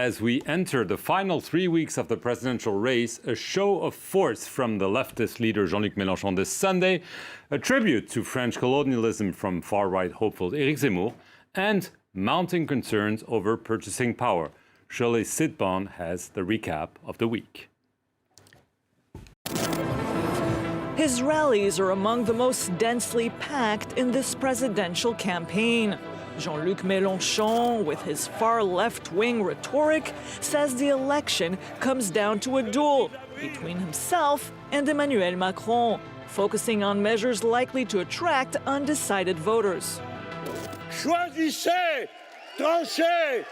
as we enter the final 3 weeks of the presidential race, a show of force from the leftist leader Jean-Luc Mélenchon this Sunday, a tribute to French colonialism from far-right hopeful Éric Zemmour, and mounting concerns over purchasing power. Shirley Sitbon has the recap of the week. His rallies are among the most densely packed in this presidential campaign. Jean-Luc Mélenchon, with his far left-wing rhetoric, says the election comes down to a duel between himself and Emmanuel Macron, focusing on measures likely to attract undecided voters. Choisissez, tranchez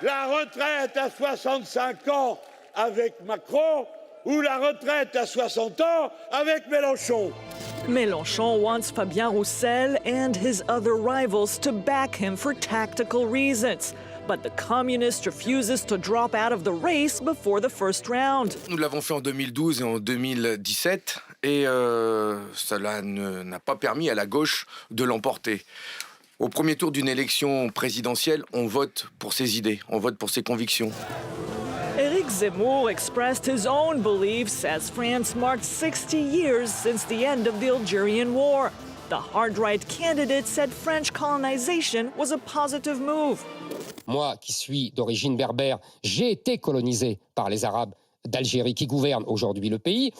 la retraite à 65 ans avec Macron ou la retraite à 60 ans avec Mélenchon. Mélenchon wants Fabien Roussel and his other rivals to back him for tactical reasons. But the communist refuses to drop out of the race before the first round. Nous l'avons fait en 2012 et en 2017 et cela n'a pas permis à la gauche de l'emporter. Au premier tour d'une élection présidentielle, on vote pour ses idées, on vote pour ses convictions. Éric Zemmour expressed his own beliefs as France marked 60 years since the end of the Algerian War. The hard-right candidate said French colonization was a positive move. Moi, qui suis d'origine berbère, j'ai été colonisé par les Arabes d'Algérie qui gouvernent aujourd'hui le pays.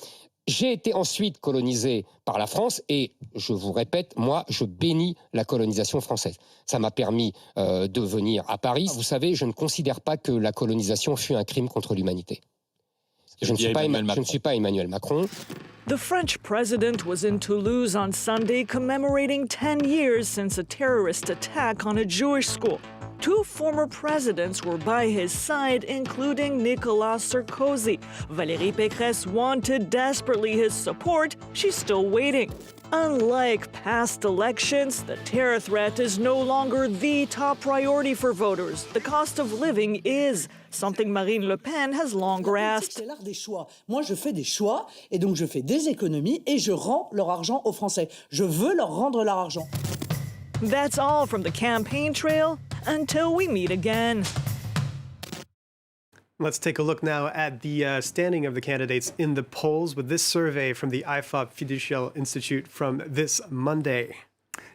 J'ai été ensuite colonisé par la France et, je vous répète, moi, je bénis la colonisation française. Ça m'a permis de venir à Paris. Vous savez, je ne considère pas que la colonisation fut un crime contre l'humanité. Je ne suis pas Emmanuel Macron. The French president was in Toulouse on Sunday commemorating 10 years since a terrorist attack on a Jewish school. Two former presidents were by his side, including Nicolas Sarkozy. Valérie Pécresse wanted desperately his support. She's still waiting. Unlike past elections, the terror threat is no longer the top priority for voters. The cost of living is, something Marine Le Pen has long grasped. C'est l'art des choix. Moi, je fais des choix et donc je fais des économies et je rends leur argent aux Français. Je veux leur rendre leur argent. That's all from the campaign trail. Until we meet again. Let's take a look now at the standing of the candidates in the polls with this survey from the IFOP Fiducial Institute from this Monday.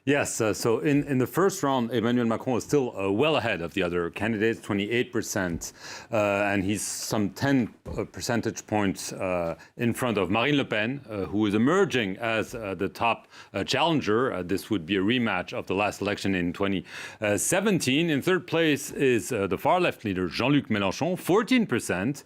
Yes, so in the first round, Emmanuel Macron is still well ahead of the other candidates, 28%, and he's some 10 percentage points in front of Marine Le Pen, who is emerging as the top challenger. This would be a rematch of the last election in 2017. In third place is the far-left leader, Jean-Luc Mélenchon, 14%.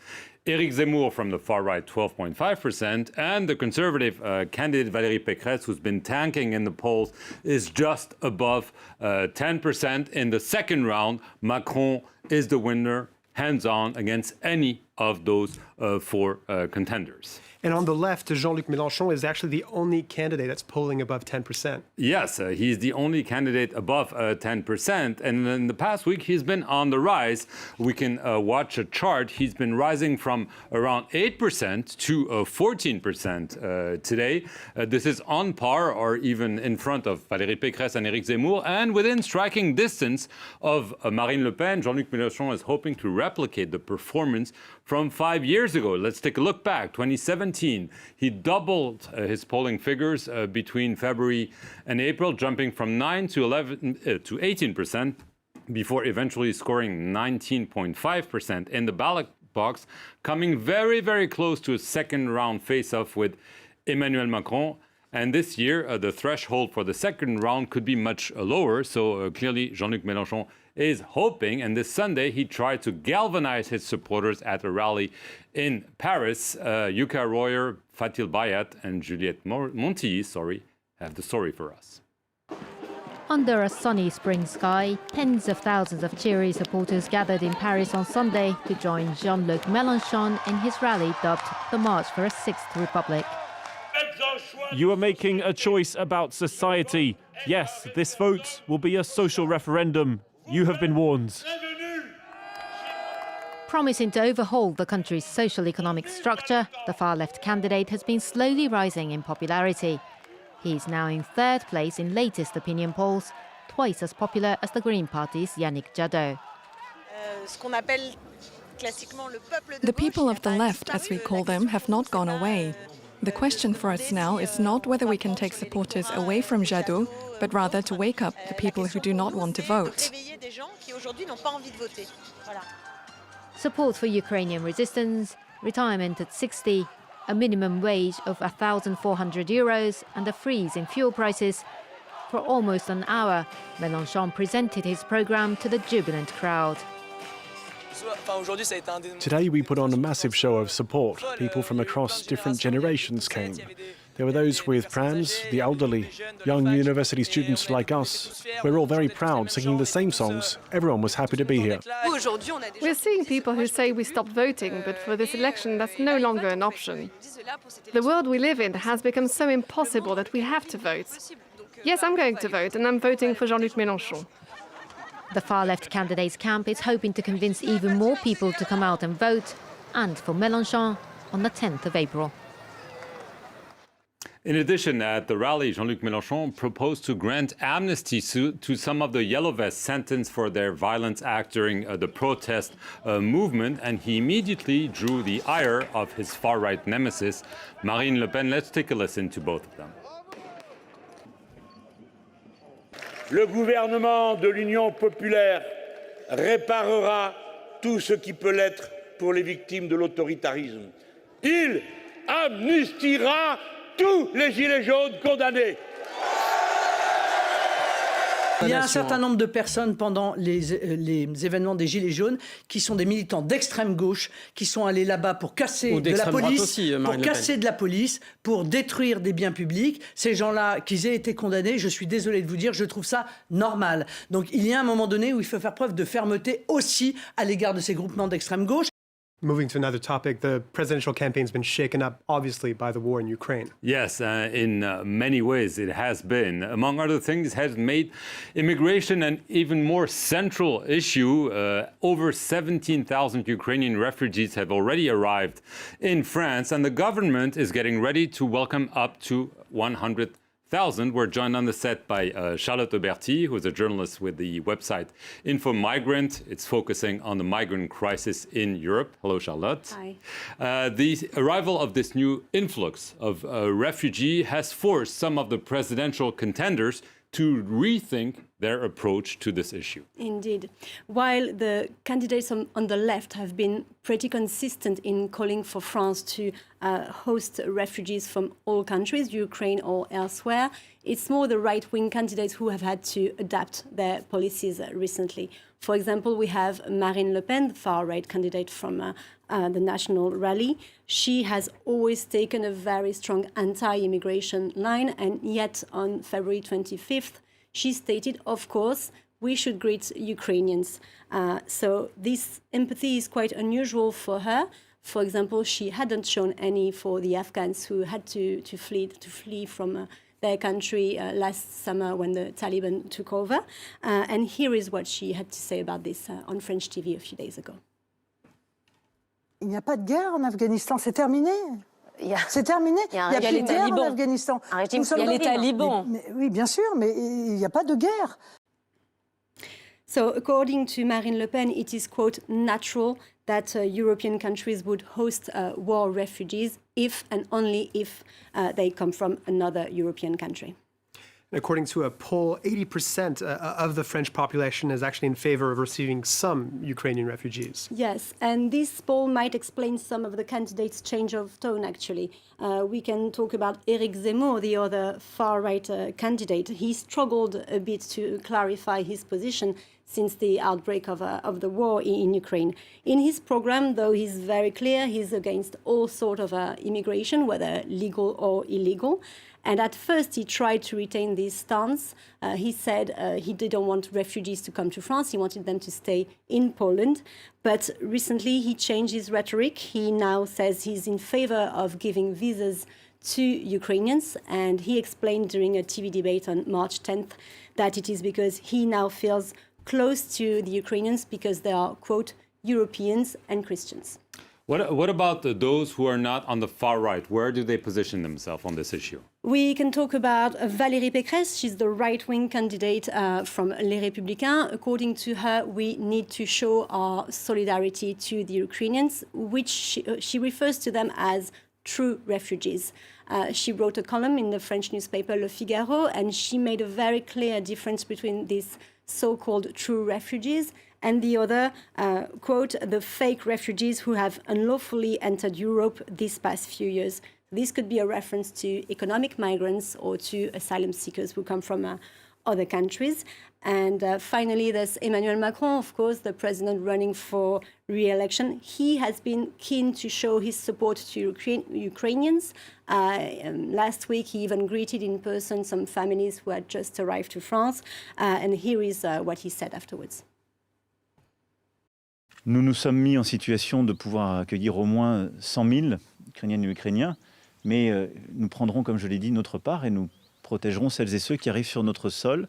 Éric Zemmour from the far right, 12.5%, and the conservative candidate Valérie Pécresse, who's been tanking in the polls, is just above 10%. In the second round, Macron is the winner, hands-on against any of those four contenders. And on the left, Jean-Luc Mélenchon is actually the only candidate that's polling above 10%. Yes, he's the only candidate above 10%. And in the past week, he's been on the rise. We can watch a chart. He's been rising from around 8% to 14% today. This is on par or even in front of Valérie Pécresse and Éric Zemmour. And within striking distance of Marine Le Pen, Jean-Luc Mélenchon is hoping to replicate the performance from 5 years ago. Let's take a look back. 2017, he doubled his polling figures between February and April, jumping from 9 to 18%, before eventually scoring 19.5% in the ballot box, coming very, very close to a second round face-off with Emmanuel Macron. And this year, the threshold for the second round could be much lower. So clearly, Jean-Luc Mélenchon is hoping, and this Sunday he tried to galvanize his supporters at a rally in Paris. Yuka Royer, Fatil Bayat, and Juliette Montilly, have the story for us. Under a sunny spring sky, tens of thousands of cheery supporters gathered in Paris on Sunday to join Jean-Luc Mélenchon in his rally dubbed the March for a Sixth Republic. You are making a choice about society. Yes, this vote will be a social referendum. You have been warned. Promising to overhaul the country's social-economic structure, the far-left candidate has been slowly rising in popularity. He's now in third place in latest opinion polls, twice as popular as the Green Party's Yannick Jadot. The people of the left, as we call them, have not gone away. The question for us now is not whether we can take supporters away from Jadot, but rather to wake up the people who do not want to vote. Support for Ukrainian resistance, retirement at 60, a minimum wage of €1,400 and a freeze in fuel prices. For almost an hour, Mélenchon presented his programme to the jubilant crowd. Today we put on a massive show of support. People from across different generations came. There were those with prams, the elderly, young university students like us. We're all very proud, singing the same songs. Everyone was happy to be here. We're seeing people who say we stopped voting, but for this election that's no longer an option. The world we live in has become so impossible that we have to vote. Yes, I'm going to vote, and I'm voting for Jean-Luc Mélenchon. The far-left candidate's camp is hoping to convince even more people to come out and vote, and for Mélenchon on the 10th of April. In addition, at the rally, Jean-Luc Mélenchon proposed to grant amnesty to some of the Yellow Vests sentenced for their violent act during the protest movement, and he immediately drew the ire of his far-right nemesis, Marine Le Pen. Let's take a listen to both of them. Le gouvernement de l'Union populaire réparera tout ce qui peut l'être pour les victimes de l'autoritarisme. Il amnistiera tous les gilets jaunes condamnés. Il y a un certain nombre de personnes pendant les événements des Gilets jaunes qui sont des militants d'extrême gauche, qui sont allés là-bas pour casser de la police, aussi, pour casser de la police, pour détruire des biens publics. Ces gens-là, qu'ils aient été condamnés, je suis désolé de vous dire, je trouve ça normal. Donc il y a un moment donné où il faut faire preuve de fermeté aussi à l'égard de ces groupements d'extrême gauche. Moving to another topic, the presidential campaign's been shaken up, obviously, by the war in Ukraine. Yes, in many ways it has been. Among other things, it has made immigration an even more central issue. Over 17,000 Ukrainian refugees have already arrived in France, and the government is getting ready to welcome up to 100,000. We're joined on the set by Charlotte Auberti, who is a journalist with the website Info Migrant. It's focusing on the migrant crisis in Europe. Hello, Charlotte. Hi. The arrival of this new influx of refugee has forced some of the presidential contenders to rethink their approach to this issue. Indeed. While the candidates on the left have been pretty consistent in calling for France to host refugees from all countries, Ukraine or elsewhere, it's more the right-wing candidates who have had to adapt their policies recently. For example, we have Marine Le Pen, the far-right candidate from the National Rally. She has always taken a very strong anti-immigration line, and yet on February 25th, she stated, of course, we should greet Ukrainians. So this empathy is quite unusual for her. For example, she hadn't shown any for the Afghans who had to flee from their country last summer when the Taliban took over. And here is what she had to say about this on French TV a few days ago. Il n'y a pas de guerre en Afghanistan, c'est terminé. C'est terminé. Il n'y a plus de guerre en Afghanistan. Il y a les talibans. Oui, bien sûr, mais il n'y a pas de guerre. So, according to Marine Le Pen, it is, quote, natural that European countries would host war refugees if and only if they come from another European country. According to a poll, 80% of the French population is actually in favor of receiving some Ukrainian refugees. Yes, and this poll might explain some of the candidates' change of tone, actually. We can talk about Éric Zemmour, the other far-right candidate. He struggled a bit to clarify his position since the outbreak of the war in Ukraine. In his program, though, he's very clear. He's against all sort of immigration, whether legal or illegal. And at first, he tried to retain this stance. He said he didn't want refugees to come to France. He wanted them to stay in Poland. But recently, he changed his rhetoric. He now says he's in favor of giving visas to Ukrainians. And he explained during a TV debate on March 10th that it is because he now feels close to the Ukrainians because they are, quote, Europeans and Christians. What about those who are not on the far right? Where do they position themselves on this issue? We can talk about Valérie Pécresse. She's the right-wing candidate from Les Républicains. According to her, we need to show our solidarity to the Ukrainians, which she refers to them as true refugees. She wrote a column in the French newspaper Le Figaro, and she made a very clear difference between these so-called true refugees and the other, quote, the fake refugees who have unlawfully entered Europe these past few years. This could be a reference to economic migrants or to asylum seekers who come from other countries. And finally, there's Emmanuel Macron, of course, the president running for re-election. He has been keen to show his support to Ukrainians. Last week, he even greeted in person some families who had just arrived to France. And here is what he said afterwards. Nous nous sommes mis en situation de pouvoir accueillir au moins 100 000 Ukrainiennes et Ukrainiens, mais nous prendrons, comme je l'ai dit, notre part et nous protégerons celles et ceux qui arrivent sur notre sol.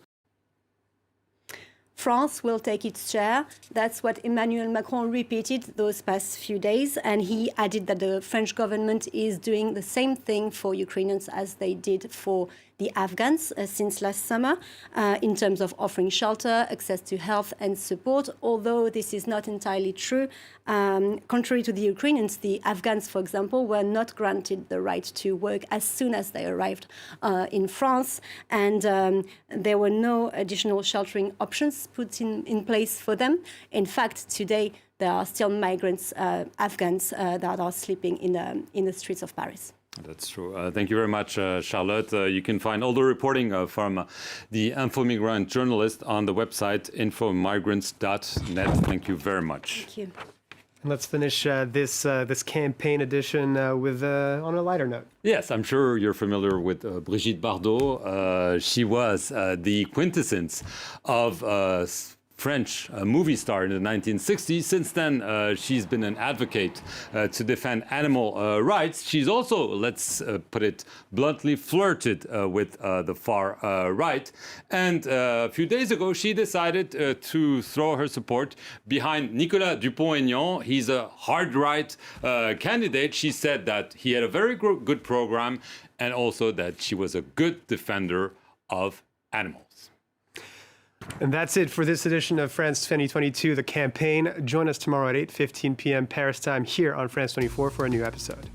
France will take its share. That's what Emmanuel Macron repeated those past few days. And he added that the French government is doing the same thing for Ukrainians as they did for the Afghans since last summer in terms of offering shelter, access to health and support, although this is not entirely true. Contrary to the Ukrainians, the Afghans, for example, were not granted the right to work as soon as they arrived in France, and there were no additional sheltering options put in place for them. In fact, today, there are still migrants, Afghans, that are sleeping in the streets of Paris. That's true. Thank you very much, Charlotte. You can find all the reporting from the Infomigrant journalist on the website infomigrants.net. Thank you very much. Thank you. And let's finish this campaign edition with on a lighter note. Yes, I'm sure you're familiar with Brigitte Bardot. She was the quintessence of French movie star in the 1960s. Since then, she's been an advocate to defend animal rights. She's also, let's put it bluntly, flirted with the far right. And a few days ago, she decided to throw her support behind Nicolas Dupuis. He's a hard right candidate. She said that he had a very good program and also that she was a good defender of animals. And that's it for this edition of France 2022, The Campaign. Join us tomorrow at 8:15 p.m. Paris time here on France 24 for a new episode.